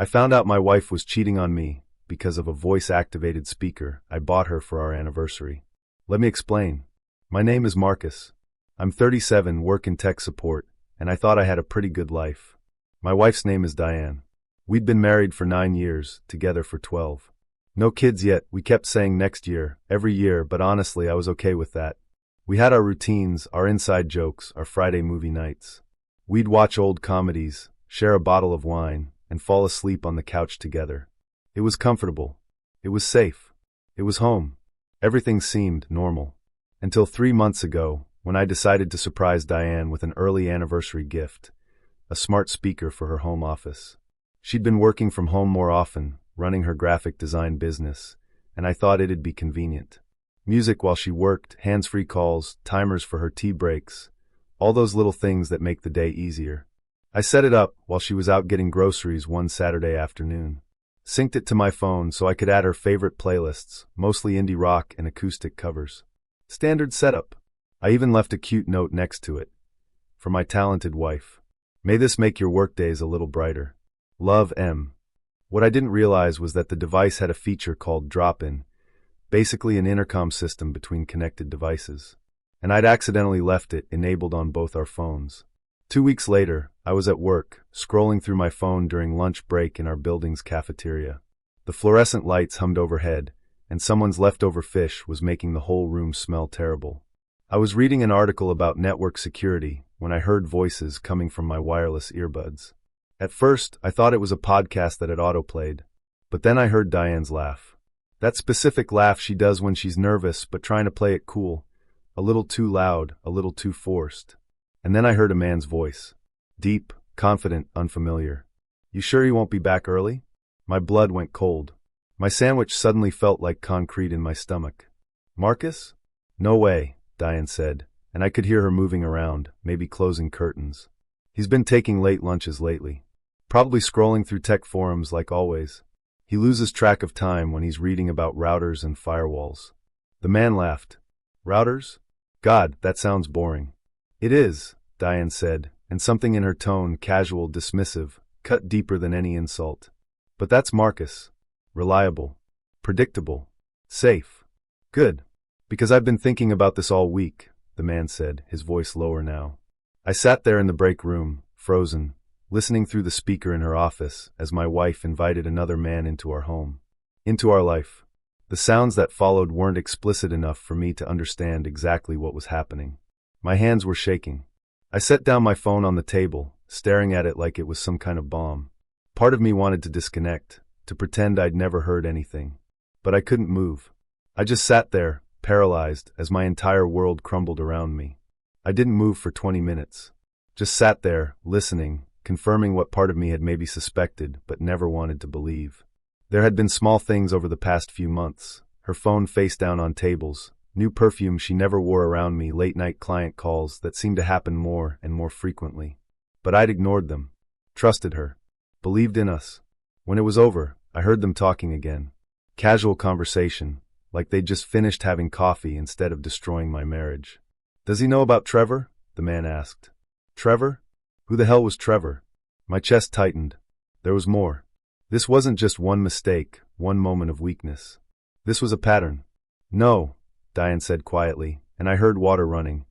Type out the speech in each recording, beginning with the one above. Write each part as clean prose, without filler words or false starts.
I found out my wife was cheating on me because of a voice-activated speaker I bought her for our anniversary. Let me explain. My name is Marcus. I'm 37, work in tech support, and I thought I had a pretty good life. My wife's name is Diane. We'd been married for 9 years, together for 12. No kids yet, we kept saying next year, every year, but honestly I was okay with that. We had our routines, our inside jokes, our Friday movie nights. We'd watch old comedies, share a bottle of wine, and fall asleep on the couch together. It was comfortable. It was safe. It was home. Everything seemed normal. Until 3 months ago, when I decided to surprise Diane with an early anniversary gift, a smart speaker for her home office. She'd been working from home more often, running her graphic design business, and I thought it'd be convenient. Music while she worked, hands-free calls, timers for her tea breaks, all those little things that make the day easier. I set it up while she was out getting groceries one Saturday afternoon. Synced it to my phone so I could add her favorite playlists, mostly indie rock and acoustic covers. Standard setup. I even left a cute note next to it. For my talented wife. May this make your workdays a little brighter. Love, M. What I didn't realize was that the device had a feature called drop-in, basically an intercom system between connected devices. And I'd accidentally left it enabled on both our phones. 2 weeks later, I was at work, scrolling through my phone during lunch break in our building's cafeteria. The fluorescent lights hummed overhead, and someone's leftover fish was making the whole room smell terrible. I was reading an article about network security when I heard voices coming from my wireless earbuds. At first, I thought it was a podcast that had autoplayed, but then I heard Diane's laugh. That specific laugh she does when she's nervous but trying to play it cool, a little too loud, a little too forced. And then I heard a man's voice. Deep, confident, unfamiliar. You sure you won't be back early? My blood went cold. My sandwich suddenly felt like concrete in my stomach. Marcus? No way, Diane said, and I could hear her moving around, maybe closing curtains. He's been taking late lunches lately. Probably scrolling through tech forums like always. He loses track of time when he's reading about routers and firewalls. The man laughed. Routers? God, that sounds boring. It is, Diane said, and something in her tone, casual, dismissive, cut deeper than any insult. But that's Marcus. Reliable. Predictable. Safe. Good. Because I've been thinking about this all week, the man said, his voice lower now. I sat there in the break room, frozen, listening through the speaker in her office as my wife invited another man into our home. Into our life. The sounds that followed weren't explicit enough for me to understand exactly what was happening. My hands were shaking. I set down my phone on the table, staring at it like it was some kind of bomb. Part of me wanted to disconnect, to pretend I'd never heard anything. But I couldn't move. I just sat there, paralyzed, as my entire world crumbled around me. I didn't move for 20 minutes. Just sat there, listening, confirming what part of me had maybe suspected but never wanted to believe. There had been small things over the past few months. Her phone face down on tables, new perfume she never wore around me, late-night client calls that seemed to happen more and more frequently. But I'd ignored them. Trusted her. Believed in us. When it was over, I heard them talking again. Casual conversation, like they'd just finished having coffee instead of destroying my marriage. Does he know about Trevor? The man asked. Trevor? Who the hell was Trevor? My chest tightened. There was more. This wasn't just one mistake, one moment of weakness. This was a pattern. No, Diane said quietly, and I heard water running,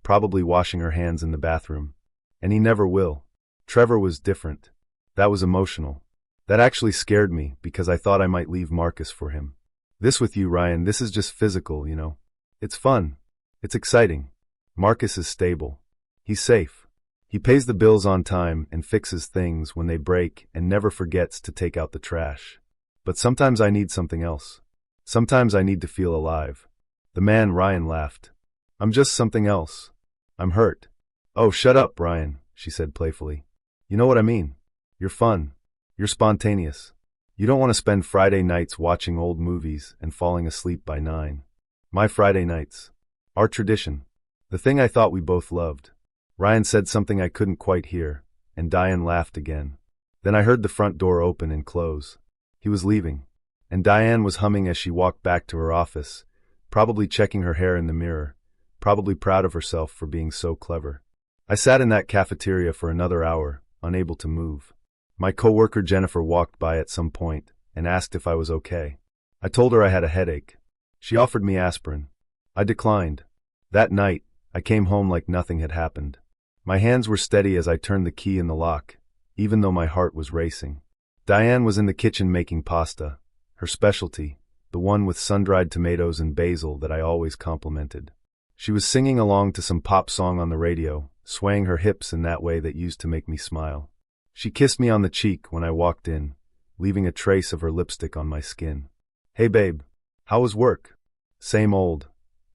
probably washing her hands in the bathroom. And he never will. Trevor was different. That was emotional. That actually scared me because I thought I might leave Marcus for him. This with you, Ryan, this is just physical, you know. It's fun. It's exciting. Marcus is stable. He's safe. He pays the bills on time and fixes things when they break and never forgets to take out the trash. But sometimes I need something else. Sometimes I need to feel alive. The man, Ryan, laughed. I'm just something else. I'm hurt. Oh, shut up, Ryan, she said playfully. You know what I mean. You're fun. You're spontaneous. You don't want to spend Friday nights watching old movies and falling asleep by 9. My Friday nights. Our tradition. The thing I thought we both loved. Ryan said something I couldn't quite hear, and Diane laughed again. Then I heard the front door open and close. He was leaving, and Diane was humming as she walked back to her office, probably checking her hair in the mirror, probably proud of herself for being so clever. I sat in that cafeteria for another hour, unable to move. My coworker Jennifer walked by at some point and asked if I was okay. I told her I had a headache. She offered me aspirin. I declined. That night, I came home like nothing had happened. My hands were steady as I turned the key in the lock, even though my heart was racing. Diane was in the kitchen making pasta, her specialty, the one with sun-dried tomatoes and basil that I always complimented. She was singing along to some pop song on the radio, swaying her hips in that way that used to make me smile. She kissed me on the cheek when I walked in, leaving a trace of her lipstick on my skin. "Hey babe, how was work?" "Same old,"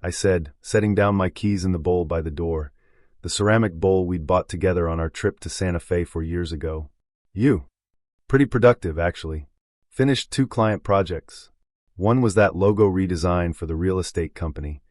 I said, setting down my keys in the bowl by the door, the ceramic bowl we'd bought together on our trip to Santa Fe 4 years ago. "You?" "Pretty productive, actually. Finished 2 client projects. One was that logo redesign for the real estate company,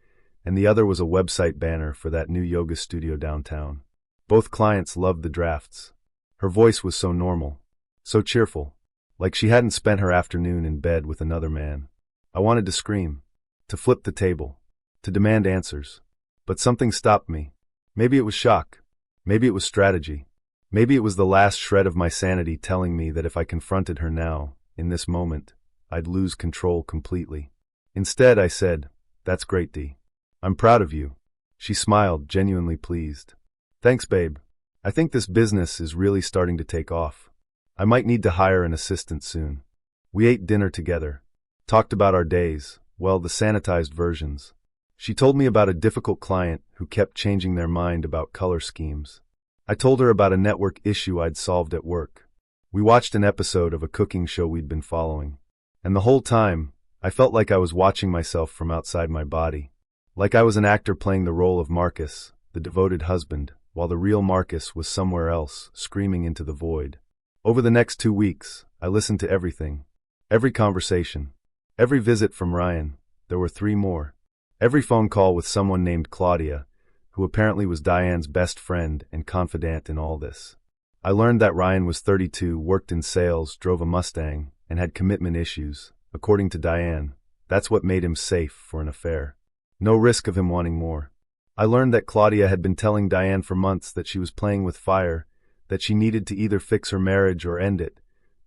and the other was a website banner for that new yoga studio downtown. Both clients loved the drafts." Her voice was so normal, so cheerful, like she hadn't spent her afternoon in bed with another man. I wanted to scream, to flip the table, to demand answers. But something stopped me. Maybe it was shock. Maybe it was strategy. Maybe it was the last shred of my sanity telling me that if I confronted her now, in this moment, I'd lose control completely. Instead, I said, "That's great, Dee. I'm proud of you." She smiled, genuinely pleased. "Thanks, babe. I think this business is really starting to take off. I might need to hire an assistant soon." We ate dinner together, talked about our days, well, the sanitized versions. She told me about a difficult client who kept changing their mind about color schemes. I told her about a network issue I'd solved at work. We watched an episode of a cooking show we'd been following. And the whole time, I felt like I was watching myself from outside my body. Like I was an actor playing the role of Marcus, the devoted husband, while the real Marcus was somewhere else, screaming into the void. Over the next 2 weeks, I listened to everything. Every conversation. Every visit from Ryan. There were 3 more. Every phone call with someone named Claudia, who apparently was Diane's best friend and confidant in all this. I learned that Ryan was 32, worked in sales, drove a Mustang, and had commitment issues. According to Diane, that's what made him safe for an affair. No risk of him wanting more. I learned that Claudia had been telling Diane for months that she was playing with fire, that she needed to either fix her marriage or end it,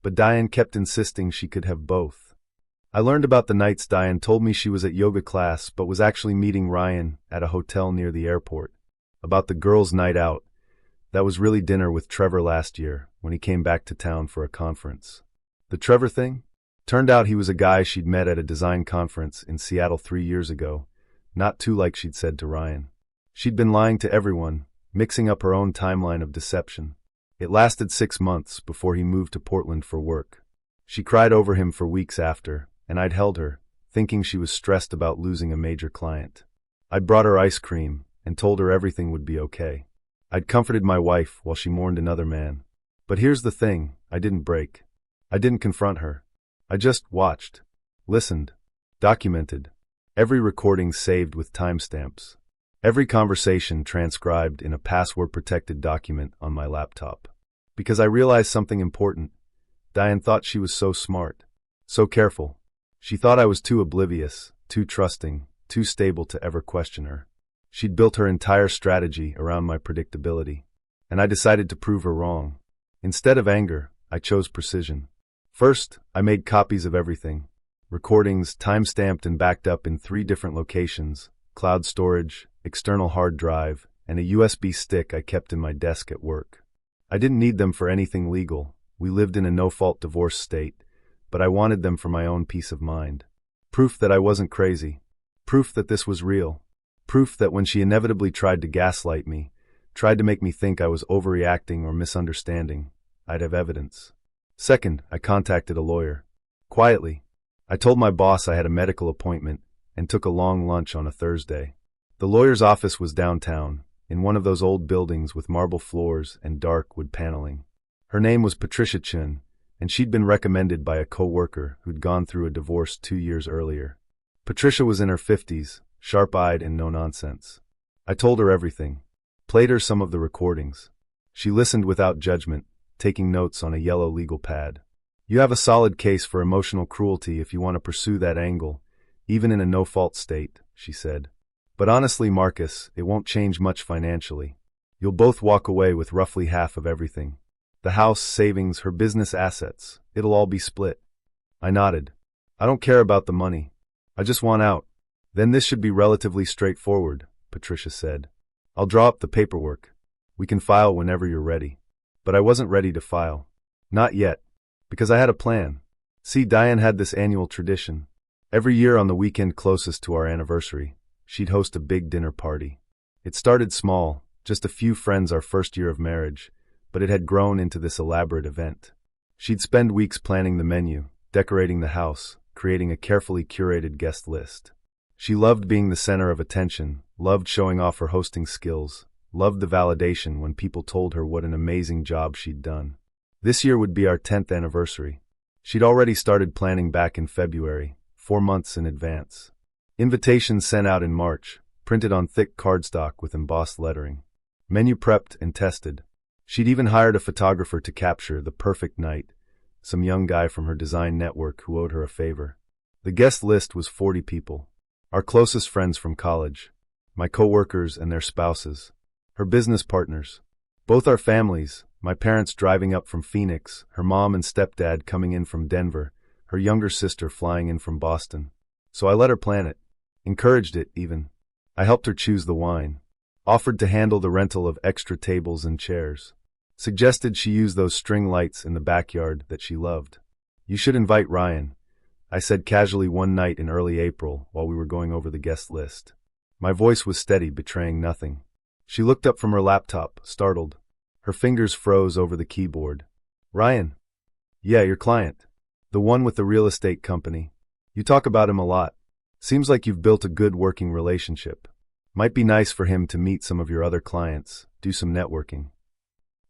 but Diane kept insisting she could have both. I learned about the nights Diane told me she was at yoga class but was actually meeting Ryan at a hotel near the airport. About the girls' night out. That was really dinner with Trevor last year when he came back to town for a conference. The Trevor thing? Turned out he was a guy she'd met at a design conference in Seattle 3 years ago, not too like she'd said to Ryan. She'd been lying to everyone, mixing up her own timeline of deception. It lasted 6 months before he moved to Portland for work. She cried over him for weeks after, and I'd held her, thinking she was stressed about losing a major client. I'd brought her ice cream and told her everything would be okay. I'd comforted my wife while she mourned another man. But here's the thing, I didn't break. I didn't confront her. I just watched, listened, documented. Every recording saved with timestamps. Every conversation transcribed in a password-protected document on my laptop. Because I realized something important. Diane thought she was so smart, so careful. She thought I was too oblivious, too trusting, too stable to ever question her. She'd built her entire strategy around my predictability, and I decided to prove her wrong. Instead of anger, I chose precision. First, I made copies of everything. Recordings time-stamped and backed up in 3 different locations, cloud storage, external hard drive, and a USB stick I kept in my desk at work. I didn't need them for anything legal. We lived in a no-fault divorce state, but I wanted them for my own peace of mind. Proof that I wasn't crazy. Proof that this was real. Proof that when she inevitably tried to gaslight me, tried to make me think I was overreacting or misunderstanding, I'd have evidence. Second, I contacted a lawyer. Quietly. I told my boss I had a medical appointment and took a long lunch on a Thursday. The lawyer's office was downtown, in one of those old buildings with marble floors and dark wood paneling. Her name was Patricia Chun, and she'd been recommended by a co-worker who'd gone through a divorce 2 years earlier. Patricia was in her 50s, sharp-eyed and no-nonsense. I told her everything, played her some of the recordings. She listened without judgment, taking notes on a yellow legal pad. "You have a solid case for emotional cruelty if you want to pursue that angle, even in a no-fault state," she said. "But honestly, Marcus, it won't change much financially. You'll both walk away with roughly half of everything. The house, savings, her business assets. It'll all be split. I nodded. I don't care about the money. I just want out. Then this should be relatively straightforward, Patricia said. I'll draw up the paperwork. We can file whenever you're ready. But I wasn't ready to file. Not yet. Because I had a plan. See, Diane had this annual tradition. Every year on the weekend closest to our anniversary, she'd host a big dinner party. It started small, just a few friends our first year of marriage, but it had grown into this elaborate event. She'd spend weeks planning the menu, decorating the house, creating a carefully curated guest list. She loved being the center of attention, loved showing off her hosting skills, loved the validation when people told her what an amazing job she'd done. This year would be our 10th anniversary. She'd already started planning back in February, 4 months in advance. Invitations sent out in March, printed on thick cardstock with embossed lettering. Menu prepped and tested. She'd even hired a photographer to capture the perfect night, some young guy from her design network who owed her a favor. The guest list was 40 people. Our closest friends from college, my co-workers and their spouses, her business partners, both our families, my parents driving up from Phoenix, her mom and stepdad coming in from Denver, her younger sister flying in from Boston. So I let her plan it, encouraged it even. I helped her choose the wine, offered to handle the rental of extra tables and chairs, suggested she use those string lights in the backyard that she loved. You should invite Ryan, I said casually one night in early April while we were going over the guest list. My voice was steady, betraying nothing. She looked up from her laptop, startled. Her fingers froze over the keyboard. Ryan? Yeah, your client. The one with the real estate company. You talk about him a lot. Seems like you've built a good working relationship. Might be nice for him to meet some of your other clients, do some networking.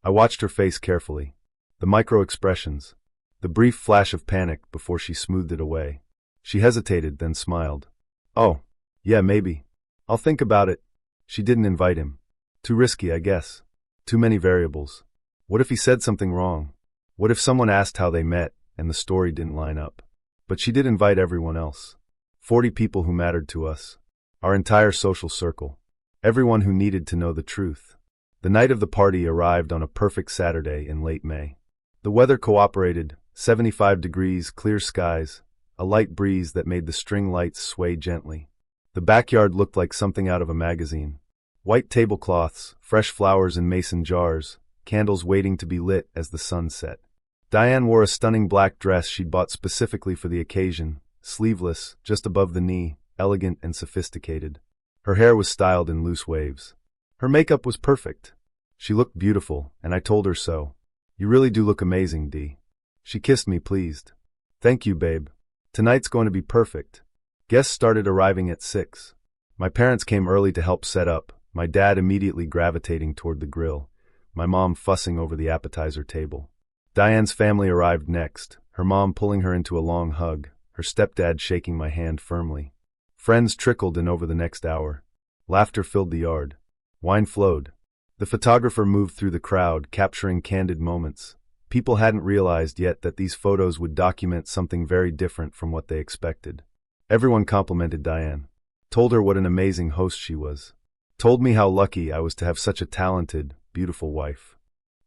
I watched her face carefully. The micro-expressions. The brief flash of panic before she smoothed it away. She hesitated, then smiled. Oh, yeah, maybe. I'll think about it. She didn't invite him. Too risky, I guess. Too many variables. What if he said something wrong? What if someone asked how they met and the story didn't line up? But she did invite everyone else. 40 people who mattered to us. Our entire social circle. Everyone who needed to know the truth. The night of the party arrived on a perfect Saturday in late May. The weather cooperated, 75 degrees, clear skies, a light breeze that made the string lights sway gently. The backyard looked like something out of a magazine. White tablecloths, fresh flowers in mason jars, candles waiting to be lit as the sun set. Diane wore a stunning black dress she'd bought specifically for the occasion, sleeveless, just above the knee, elegant and sophisticated. Her hair was styled in loose waves. Her makeup was perfect. She looked beautiful, and I told her so. You really do look amazing, Dee. She kissed me, pleased. Thank you, babe. Tonight's going to be perfect. Guests started arriving at 6. My parents came early to help set up, my dad immediately gravitating toward the grill, my mom fussing over the appetizer table. Diane's family arrived next, her mom pulling her into a long hug, her stepdad shaking my hand firmly. Friends trickled in over the next hour. Laughter filled the yard. Wine flowed. The photographer moved through the crowd, capturing candid moments. People hadn't realized yet that these photos would document something very different from what they expected. Everyone complimented Diane, told her what an amazing host she was, told me how lucky I was to have such a talented, beautiful wife.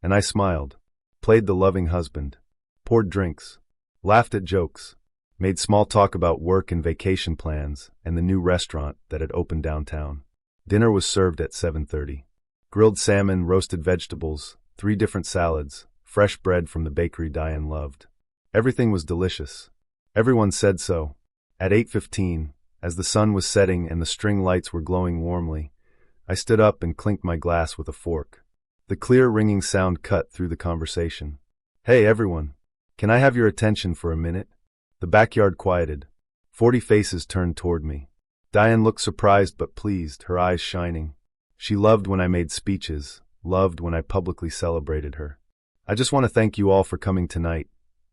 And I smiled, played the loving husband, poured drinks, laughed at jokes, made small talk about work and vacation plans and the new restaurant that had opened downtown. Dinner was served at 7:30. Grilled salmon, roasted vegetables, 3 different salads, fresh bread from the bakery Diane loved. Everything was delicious. Everyone said so. At 8:15, as the sun was setting and the string lights were glowing warmly, I stood up and clinked my glass with a fork. The clear, ringing sound cut through the conversation. Hey, everyone. Can I have your attention for a minute? The backyard quieted. 40 faces turned toward me. Diane looked surprised but pleased, her eyes shining. She loved when I made speeches, loved when I publicly celebrated her. I just want to thank you all for coming tonight,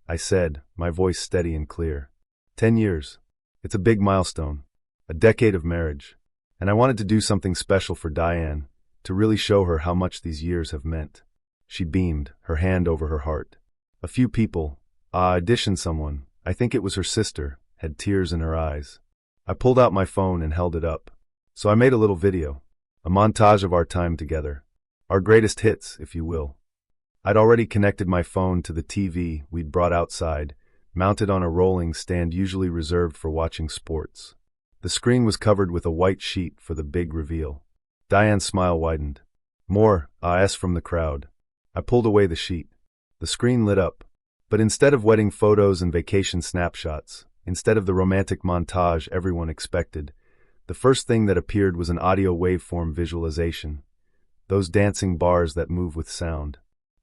I said, my voice steady and clear. 10 years. It's a big milestone. A decade of marriage. And I wanted to do something special for Diane, to really show her how much these years have meant. She beamed, her hand over her heart. A few people, auditioned someone, I think it was her sister, had tears in her eyes. I pulled out my phone and held it up. So I made a little video. A montage of our time together. Our greatest hits, if you will. I'd already connected my phone to the TV we'd brought outside, mounted on a rolling stand usually reserved for watching sports. The screen was covered with a white sheet for the big reveal. Diane's smile widened. More ahs from the crowd. I pulled away the sheet. The screen lit up. But instead of wedding photos and vacation snapshots, instead of the romantic montage everyone expected, the first thing that appeared was an audio waveform visualization. Those dancing bars that move with sound.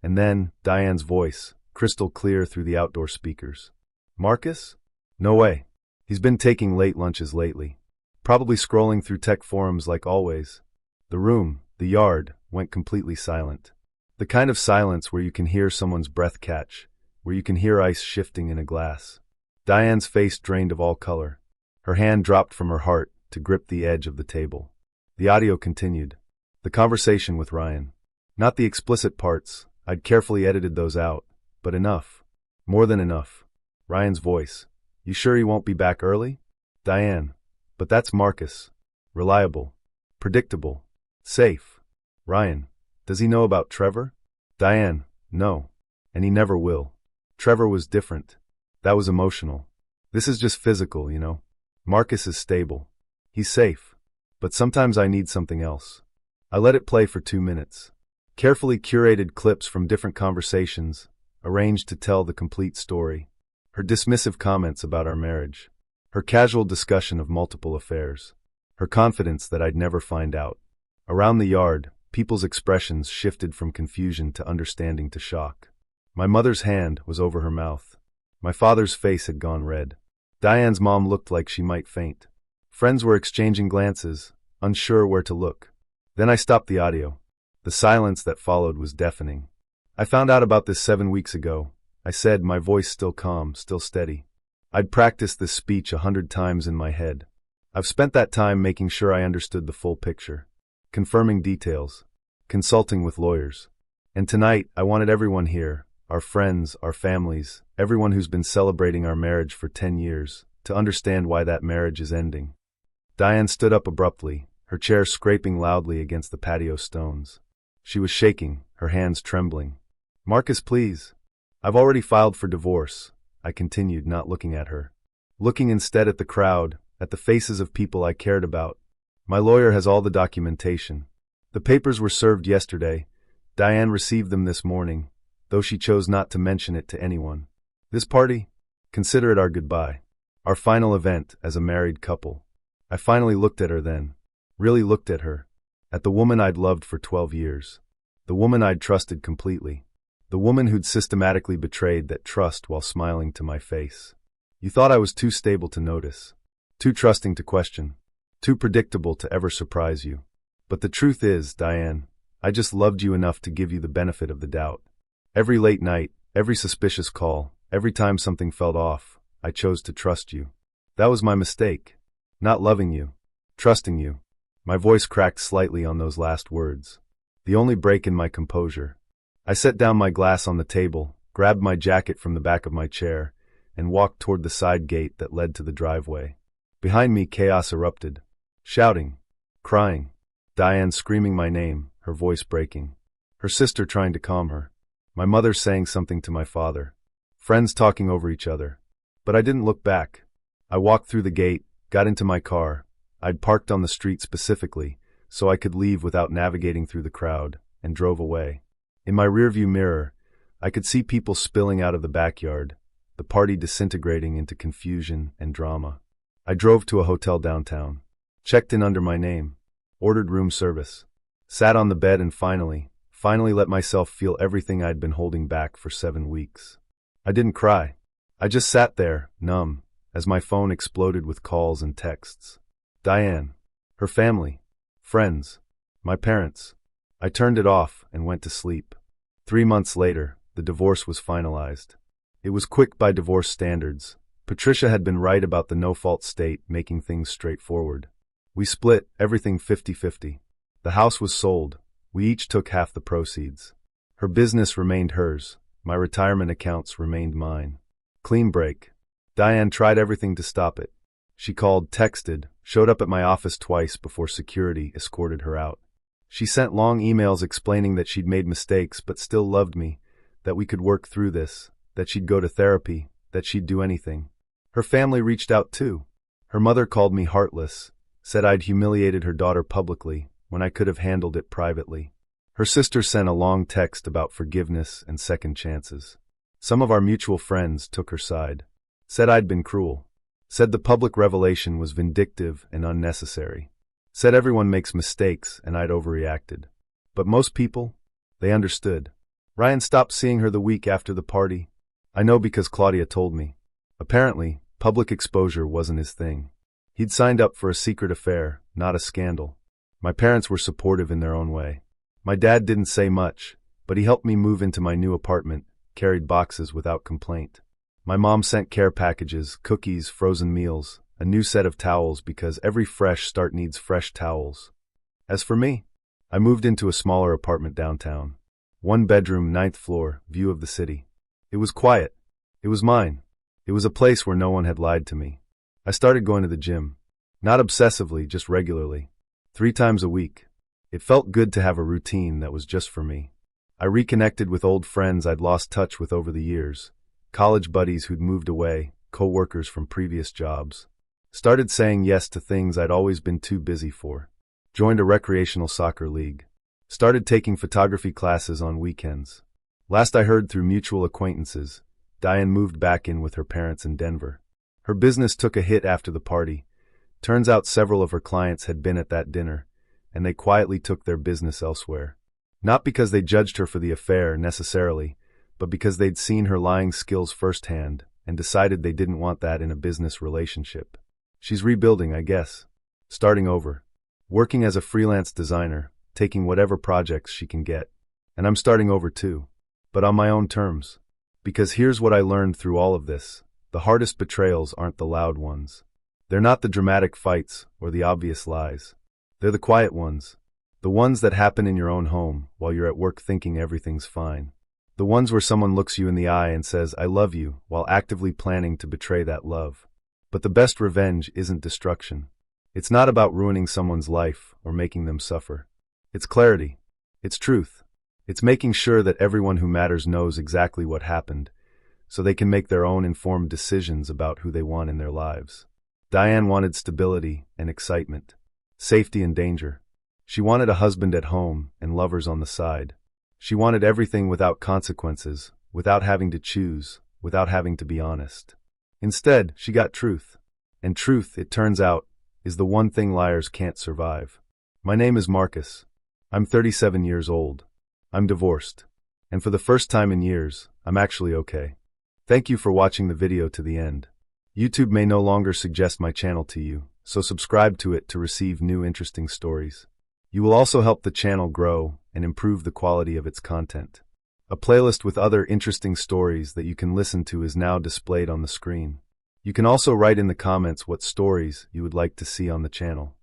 And then, Diane's voice, crystal clear through the outdoor speakers. Marcus? No way. He's been taking late lunches lately. Probably scrolling through tech forums like always. The room, the yard, went completely silent. The kind of silence where you can hear someone's breath catch, where you can hear ice shifting in a glass. Diane's face drained of all color. Her hand dropped from her heart to grip the edge of the table. The audio continued. The conversation with Ryan. Not the explicit parts. I'd carefully edited those out. But enough. More than enough. Ryan's voice. You sure he won't be back early? Diane. But that's Marcus. Reliable. Predictable. Safe. Ryan. Does he know about Trevor? Diane. No. And he never will. Trevor was different. That was emotional. This is just physical, you know. Marcus is stable. He's safe. But sometimes I need something else. I let it play for 2 minutes. Carefully curated clips from different conversations, arranged to tell the complete story. Her dismissive comments about our marriage. Her casual discussion of multiple affairs. Her confidence that I'd never find out. Around the yard, people's expressions shifted from confusion to understanding to shock. My mother's hand was over her mouth. My father's face had gone red. Diane's mom looked like she might faint. Friends were exchanging glances, unsure where to look. Then I stopped the audio. The silence that followed was deafening. I found out about this 7 weeks ago, I said, my voice still calm, still steady. I'd practiced this speech 100 times in my head. I've spent that time making sure I understood the full picture, confirming details, consulting with lawyers. And tonight, I wanted everyone here, our friends, our families, everyone who's been celebrating our marriage for 10 years, to understand why that marriage is ending. Diane stood up abruptly, her chair scraping loudly against the patio stones. She was shaking, her hands trembling. Marcus, please. I've already filed for divorce, I continued, not looking at her. Looking instead at the crowd, at the faces of people I cared about. My lawyer has all the documentation. The papers were served yesterday. Diane received them this morning, though she chose not to mention it to anyone. This party? Consider it our goodbye. Our final event as a married couple. I finally looked at her then. Really looked at her. At the woman I'd loved for 12 years. The woman I'd trusted completely. The woman who'd systematically betrayed that trust while smiling to my face. You thought I was too stable to notice. Too trusting to question. Too predictable to ever surprise you. But the truth is, Diane, I just loved you enough to give you the benefit of the doubt. Every late night, every suspicious call, every time something felt off, I chose to trust you. That was my mistake. Not loving you. Trusting you. My voice cracked slightly on those last words. The only break in my composure. I set down my glass on the table, grabbed my jacket from the back of my chair, and walked toward the side gate that led to the driveway. Behind me, chaos erupted. Shouting. Crying. Diane screaming my name, her voice breaking. Her sister trying to calm her. My mother saying something to my father. Friends talking over each other. But I didn't look back. I walked through the gate, got into my car. I'd parked on the street specifically, so I could leave without navigating through the crowd, and drove away. In my rearview mirror, I could see people spilling out of the backyard, the party disintegrating into confusion and drama. I drove to a hotel downtown, checked in under my name, ordered room service, sat on the bed and finally let myself feel everything I'd been holding back for 7 weeks. I didn't cry. I just sat there, numb, as my phone exploded with calls and texts. Diane, her family, friends, my parents. I turned it off and went to sleep. 3 months later, the divorce was finalized. It was quick by divorce standards. Patricia had been right about the no-fault state, making things straightforward. We split everything 50-50. The house was sold. We each took half the proceeds. Her business remained hers. My retirement accounts remained mine. Clean break. Diane tried everything to stop it. She called, texted, showed up at my office twice before security escorted her out. She sent long emails explaining that she'd made mistakes but still loved me, that we could work through this, that she'd go to therapy, that she'd do anything. Her family reached out too. Her mother called me heartless, said I'd humiliated her daughter publicly when I could have handled it privately. Her sister sent a long text about forgiveness and second chances. Some of our mutual friends took her side, said I'd been cruel, said the public revelation was vindictive and unnecessary, said everyone makes mistakes and I'd overreacted. But most people, they understood. Ryan stopped seeing her the week after the party. I know because Claudia told me. Apparently, public exposure wasn't his thing. He'd signed up for a secret affair, not a scandal. My parents were supportive in their own way. My dad didn't say much, but he helped me move into my new apartment, carried boxes without complaint. My mom sent care packages, cookies, frozen meals, a new set of towels because every fresh start needs fresh towels. As for me, I moved into a smaller apartment downtown. 1 bedroom, 9th floor, view of the city. It was quiet. It was mine. It was a place where no one had lied to me. I started going to the gym. Not obsessively, just regularly. 3 times a week. It felt good to have a routine that was just for me. I reconnected with old friends I'd lost touch with over the years, college buddies who'd moved away, co-workers from previous jobs. Started saying yes to things I'd always been too busy for. Joined a recreational soccer league. Started taking photography classes on weekends. Last I heard through mutual acquaintances, Diane moved back in with her parents in Denver. Her business took a hit after the party. Turns out several of her clients had been at that dinner, and they quietly took their business elsewhere. Not because they judged her for the affair, necessarily, but because they'd seen her lying skills firsthand and decided they didn't want that in a business relationship. She's rebuilding, I guess. Starting over. Working as a freelance designer, taking whatever projects she can get. And I'm starting over too. But on my own terms. Because here's what I learned through all of this. The hardest betrayals aren't the loud ones. They're not the dramatic fights or the obvious lies. They're the quiet ones. The ones that happen in your own home while you're at work thinking everything's fine. The ones where someone looks you in the eye and says, "I love you," while actively planning to betray that love. But the best revenge isn't destruction. It's not about ruining someone's life or making them suffer. It's clarity. It's truth. It's making sure that everyone who matters knows exactly what happened, so they can make their own informed decisions about who they want in their lives. Diane wanted stability and excitement, safety and danger. She wanted a husband at home and lovers on the side. She wanted everything without consequences, without having to choose, without having to be honest. Instead, she got truth. And truth, it turns out, is the one thing liars can't survive. My name is Marcus. I'm 37 years old. I'm divorced. And for the first time in years, I'm actually okay. Thank you for watching the video to the end. YouTube may no longer suggest my channel to you, so subscribe to it to receive new interesting stories. You will also help the channel grow and improve the quality of its content. A playlist with other interesting stories that you can listen to is now displayed on the screen. You can also write in the comments what stories you would like to see on the channel.